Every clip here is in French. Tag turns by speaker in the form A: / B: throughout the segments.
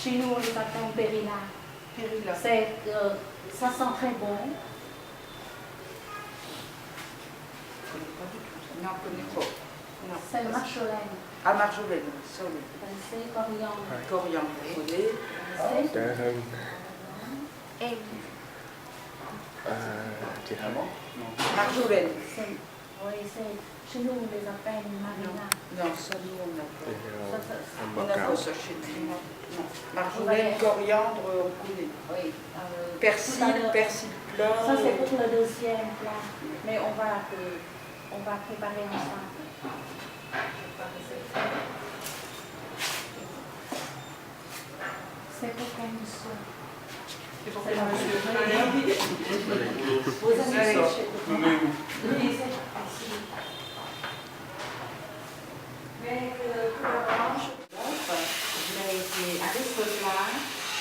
A: Chez nous, on les appelle Périla.
B: Périla.
A: Ça sent très bon.
B: Pas du tout. Non, on ne connaît pas.
A: C'est marjolaine.
B: Ah, marjolaine, ça oui.
A: C'est coriandre.
B: Coriandre, vous voyez.
A: Et
C: chị Hà Mốt
B: Marjolaine.
A: oui, chez nous, on les appelle marina.
B: Non, ça nous, on n'a pas. On n'a
C: Macao.
B: pas ça chez nous. Non. Marjolaine, coriandre, on connaît.
A: Oui.
B: Persil, persil plat.
A: Ça, c'est pour le deuxième plat. Mais on va préparer ensemble. C'est pour comme ça.
B: C'est pour
A: C'est
B: que
A: la
B: monsieur.
A: Vous avez
B: Allez.
A: cherché pour moi. Oui, c'est facile. Mais pour la revanche, avec ce plat,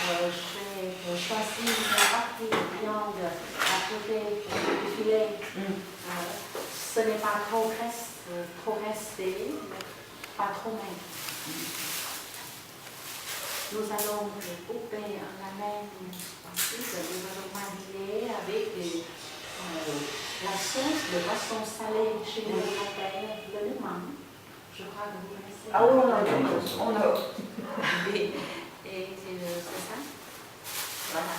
A: j'ai choisi une partie de viande à côté du filet. Ce n'est pas trop resté, mais pas trop maigre. Nous allons couper la même ensuite, nous allons mariner avec la sauce de poisson salé chez nous, on appelle le lemon. Je crois que vous connaissez.
B: Ah oui, on a.
A: Et c'est ça. Voilà.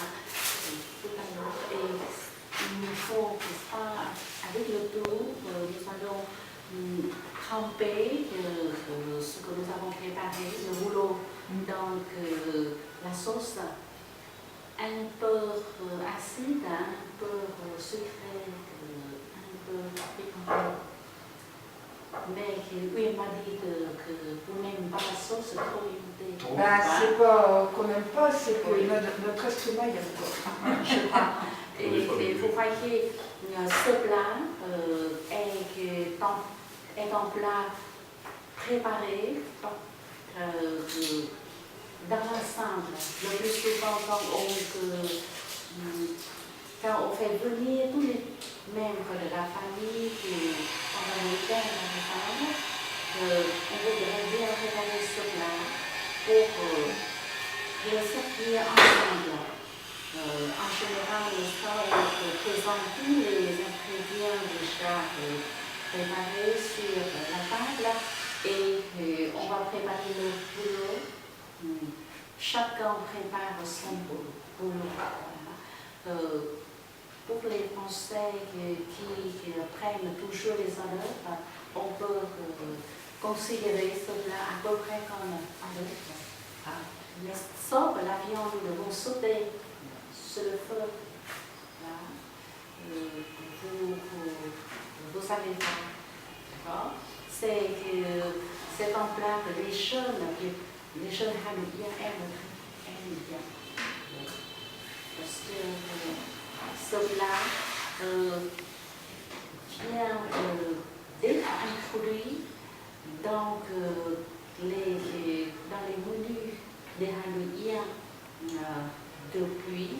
A: Tout à l'heure. Et il nous faut que ça, avec le tout, nous allons tremper ce que nous avons préparé, le rouleau, donc la sauce, un peu acide, un peu sucré, un peu piquant. Mais lui m'a dit que vous n'aimez pas la sauce trop huilée.
B: Ben, c'est pas qu'on n'aime pas, c'est que notre estomac, il y a quoi.
A: Je crois. Et vous voyez, ce plat est un plat préparé dans l'ensemble. Le plus souvent, quand on fait venir tous les membres de la famille pendant le week-end, on voudrait bien préparer ce plat pour le servir ensemble. En général, ça, on présente tous les ingrédients déjà préparés sur la table et on va préparer le boulot. Chacun prépare son boulot. Voilà. Pour les Français qui prennent toujours les honneurs, on peut considérer cela à peu près comme un honneur. Mais sauf la viande, vous sautez sur le feu. Voilà. Vous savez pas. C'est un plat que les jeunes Halouiens aiment bien. Parce que ce plat vient d'être introduit dans les menus des Halouiens depuis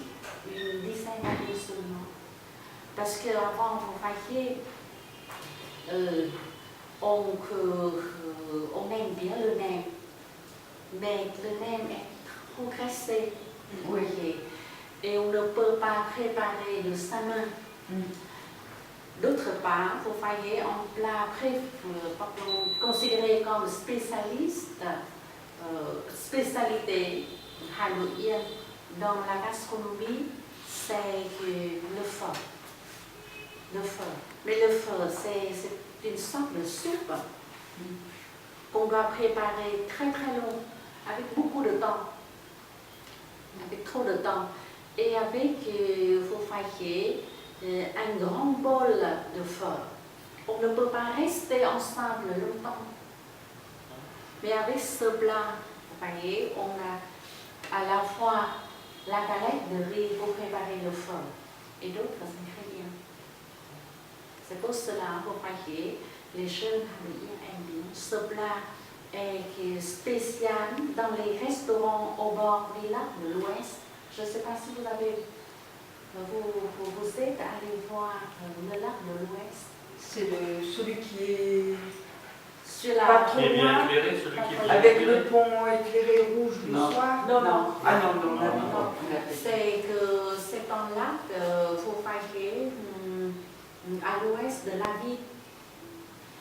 A: une dizaine d'années seulement. Parce qu'avant, vous voyez, on aime bien le nem, mais le nem est trop graissé, vous voyez, et on ne peut pas préparer de sa main. D'autre part, vous voyez, un plat considéré comme spécialité halouienne dans la gastronomie, c'est le feu. Mais le feu, c'est une sorte de soupe qu'on doit préparer très très long, avec beaucoup de temps, avec trop de temps, et avec, vous voyez, un grand bol de feu. On ne peut pas rester ensemble longtemps. Mais avec ce plat, vous voyez, on a à la fois la galette de riz pour préparer le feu et d'autres ingrédients. C'est pour cela, vous voyez, les jeunes Halouiens aiment bien. Ce plat est spécial dans les restaurants au bord du lac de l'Ouest. Je ne sais pas si vous êtes allé voir le lac de l'Ouest.
B: C'est celui qui est
A: Sur la...
B: Pas trop
C: Qui est bien
B: loin,
C: éclairé, celui qui est bien
B: avec
C: éclairé.
B: le pont éclairé rouge du
C: Non.
B: soir.
A: Non, non.
B: Ah non, non,
C: Non,
B: non.
A: Non, c'est que c'est un lac Faux-Faquier, à l'ouest de la ville.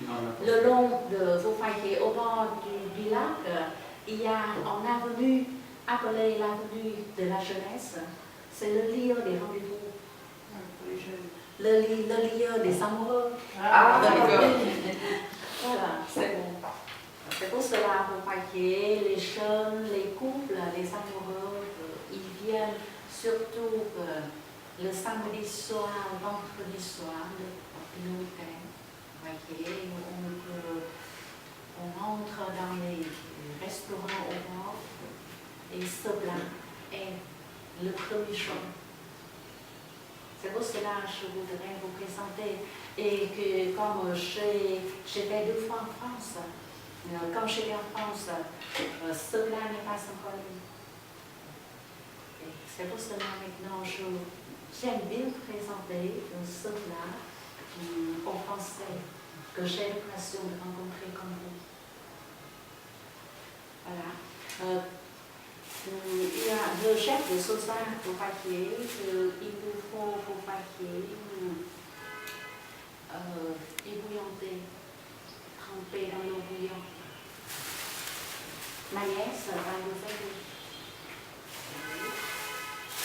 C: Non, non.
A: Le long de Faux-Faquier, au bord du lac, il y a une avenue appelée l'avenue de la jeunesse. C'est le lieu des rendez-vous, le lieu des amoureux.
B: Ah, d'accord.
A: Voilà, c'est bon. C'est pour cela, Faux-Faquier, les jeunes, les couples, les amoureux, ils viennent surtout le samedi soir, vendredi soir, le week-end. Faux-Faquier, on entre dans les restaurants au bord et ce plat est le premier choix. C'est pour cela que je voudrais vous présenter et que comme j'étais 2 fois en France, quand j'étais en France, ce plat n'est pas encore connu. C'est pour cela maintenant j'aime bien présenter ce plat aux Français que j'ai l'impression de rencontrer comme vous. Voilà. Il y a le chef de Saussage Faux-Faquier, il vous faut Faux-Faquier ébouillanté, trempé dans l'eau bouillante. Ma nièce va nous aider.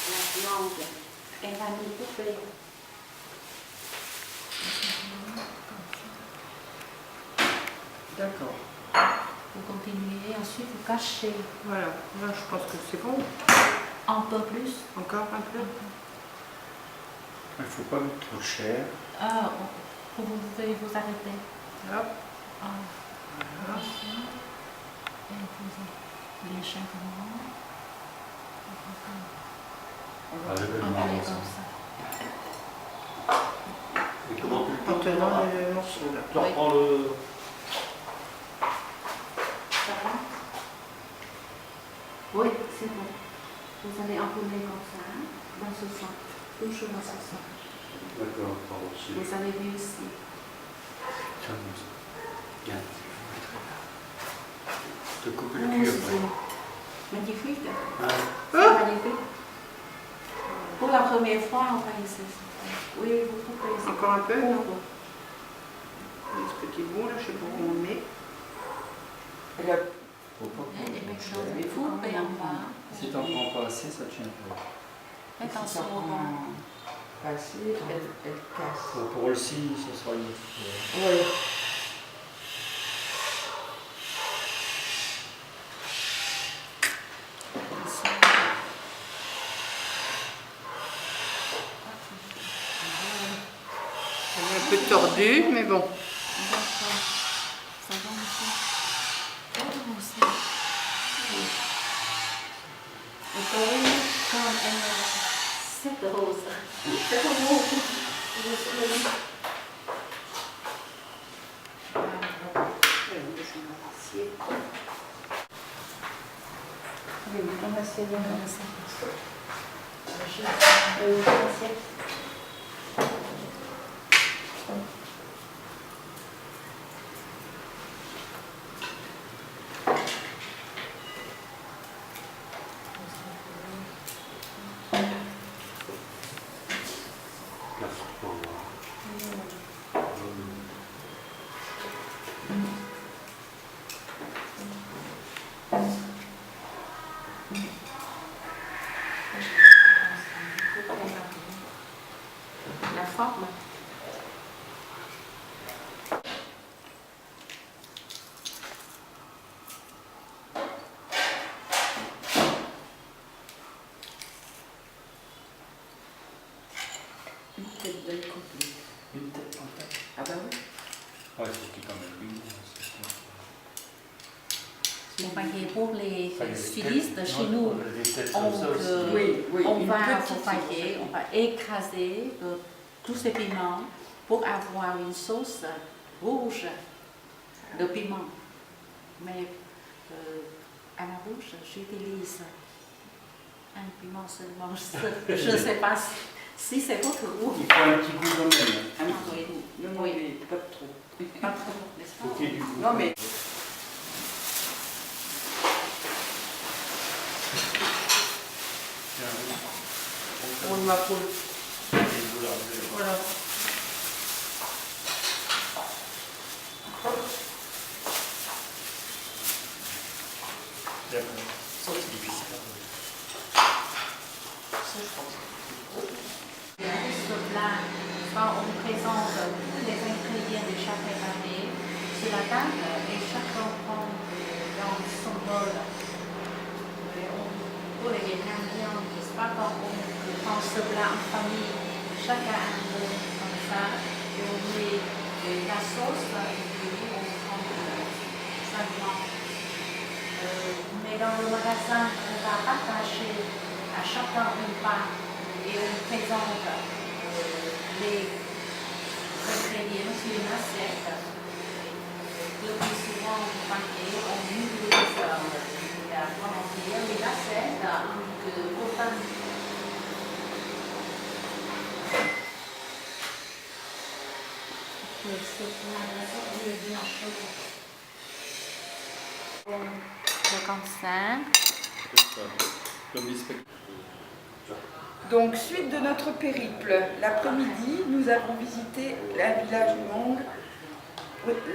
A: La langue, elle va nous couper.
B: D'accord.
A: Vous continuez, ensuite vous cachez
B: Voilà, là je pense que c'est bon.
A: un peu plus.
B: Encore un peu.
C: Il ne faut pas mettre trop cher.
A: Vous pouvez vous arrêter.
B: Hop.
A: Voilà. Et vous légèrement. Envoyer comme ça.
C: Et comment tu le
B: En tenant le morceau là.
C: Tu reprends le...
A: Ça va? Oui, c'est bon. Vous allez enrouler comme ça, dans ce sens. Toujours dans ce sens.
C: D'accord, pardon.
A: Vous avez vu ici.
C: Tiens, bien. Je te coupe le
A: Oh,
C: cul
A: c'est
C: après.
A: magnifique.
C: Ah,
A: C'est magnifique. Pour la première fois, on va essayer ça. Oui, vous coupez ça.
B: Encore un peu, non?
A: Pour-
B: Ce petit bout là, je sais pas où on le met.
C: faut pas
A: Et
C: prendre trop
A: maintenant,
C: cher.
A: vous coupez en bas.
C: Si tu n'en prends pas assez, ça tient pas.
A: Attention au vent.
B: Facile, elle casse.
C: Pour le si, ce sera une autre.
B: Oui. Elle est un peu tordue, mais bon.
A: D'accord. Ça va aussi. Oh, c'est... Encore une, comme cette rose. Cette rose.
B: Oui, on va essayer de
A: La forme.
B: une tête de côté.
C: Une tête en tête.
B: Ah bah oui.
C: Ouais, c'est ce qui t'en met lui.
A: Bon, pour les
C: Enfin, il y a des
A: stylistes
C: têtes-
A: chez
C: non,
A: nous,
C: il y a des têtes
A: on
C: comme ça aussi.
A: peut-
B: Oui, oui.
A: on
B: une
A: va
B: petite,
A: Faux-Faquier, on va écraser tous ces piments pour avoir une sauce rouge de piment. Mais à la rouge, j'utilise un piment seulement. Je ne sais pas Si c'est votre goût.
C: Il faut un petit goût quand même.
B: Un petit goût. Non, non,
A: Oui.
B: mais pas trop.
A: Pas trop, n'est-ce
C: Il faut
A: pas?
C: qu'il y ait du goût.
B: Non, mais on m'a pour voilà.
C: Ça, c'est difficile.
A: Ce plat, quand on présente tous les ingrédients de chaque année sur la table et chacun prend dans son bol. Pour les Vietnamiens, n'est-ce pas, quand on prend ce plat en famille, chacun a un bol comme ça, et on met la sauce et puis on prend simplement. Mais dans le magasin, on va partager à chacun un pain et on présente les ingrédients sur une assiette. Le plus souvent, on utilise la volonté, mais l'assiette avec autant. C'est bien chaud. C'est comme ça.
C: Comme les spectacles.
B: Donc, suite de notre périple, l'après-midi, nous avons visité un village Hmong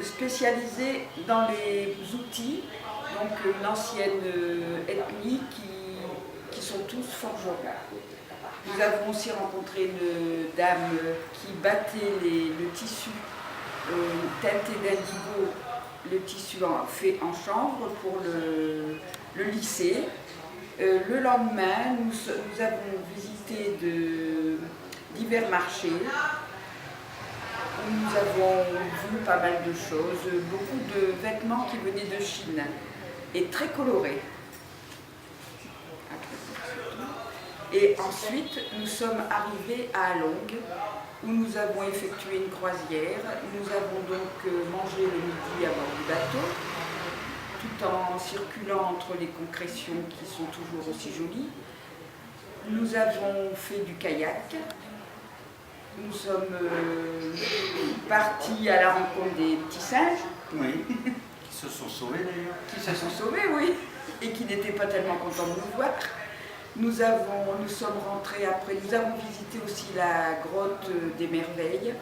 B: spécialisé dans les outils, donc une ancienne ethnie qui sont tous forgerons. Nous avons aussi rencontré une dame qui battait le tissu teinté d'indigo, le tissu fait en chanvre pour le lisser. Le lendemain, nous avons visité divers marchés où nous avons vu pas mal de choses, beaucoup de vêtements qui venaient de Chine et très colorés. Et ensuite, nous sommes arrivés à Along où nous avons effectué une croisière. Nous avons donc mangé le midi à bord du bateau, tout en circulant entre les concrétions qui sont toujours aussi jolies. Nous avons fait du kayak. Nous sommes partis à la rencontre des petits singes.
C: Oui, qui se sont sauvés d'ailleurs.
B: Qui se sont sauvés, oui, et qui n'étaient pas tellement contents de nous voir. Nous sommes rentrés après, nous avons visité aussi la grotte des merveilles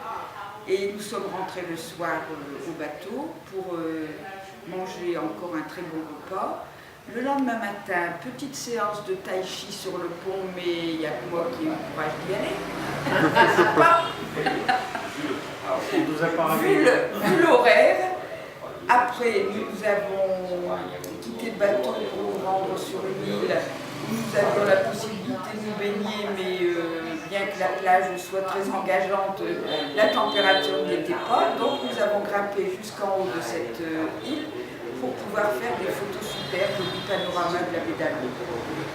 B: et nous sommes rentrés le soir au bateau pour manger encore un très bon repas. Le lendemain matin, petite séance de tai chi sur le pont, mais il n'y a que moi qui ai eu le courage d'y aller. C'est pas.
C: On nous a pas ramené.
B: Vu l'horaire, après nous avons quitté le bateau pour nous rendre sur une île où nous avions la possibilité de nous baigner, mais bien que la plage soit très engageante, la température n'était pas. Donc nous avons grimpé jusqu'en haut de cette île pour pouvoir faire des photos superbes du panorama de la baie d'Along.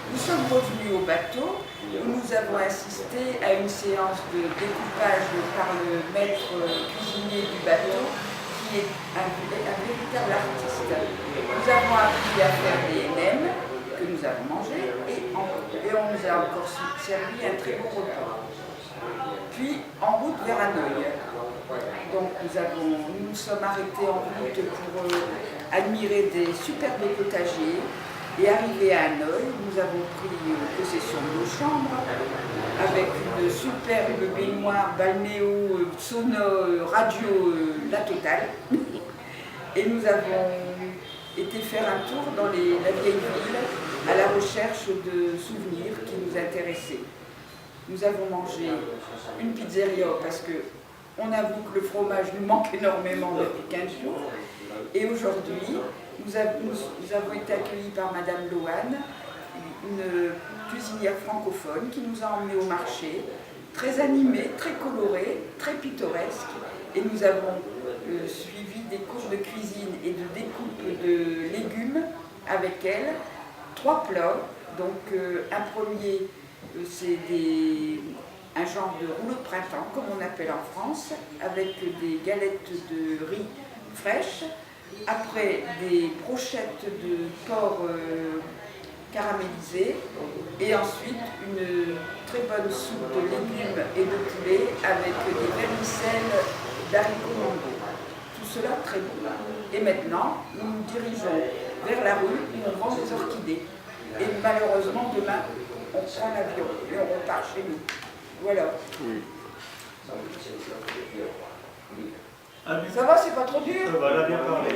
B: Nous sommes revenus au bateau où nous avons assisté à une séance de découpage par le maître cuisinier du bateau qui est un véritable artiste. Nous avons appris à faire des nems que nous avons mangés et on nous a encore servi un très beau repas. Puis en route vers Hanoï. Donc nous sommes arrêtés en route pour admirer des superbes potagers et arrivés à Hanoï, nous avons pris possession de nos chambres avec une superbe baignoire, balnéo, sauna, radio, la totale. Et nous avons été faire un tour dans la vieille ville à la recherche de souvenirs qui nous intéressaient. Nous avons mangé une pizzeria parce qu'on avoue que le fromage nous manque énormément depuis 15 jours. Et aujourd'hui, nous avons été accueillis par Madame Lohan, une cuisinière francophone qui nous a emmenés au marché, très animée, très colorée, très pittoresque. Et nous avons suivi des cours de cuisine et de découpe de légumes avec elle. 3 plats, donc un premier, c'est un genre de rouleau de printemps, comme on appelle en France, avec des galettes de riz fraîches. Après, des brochettes de porc caramélisée, et ensuite une très bonne soupe de légumes et de poulet avec des vermicelles d'haricots mango. Tout cela très bon. Et maintenant, nous nous dirigeons vers la rue où on vend des orchidées. Et malheureusement, demain, on prend l'avion et on repart chez nous. Voilà.
D: Ah,
B: Ça va, c'est pas trop dur?
D: ça va, elle a bien parlé.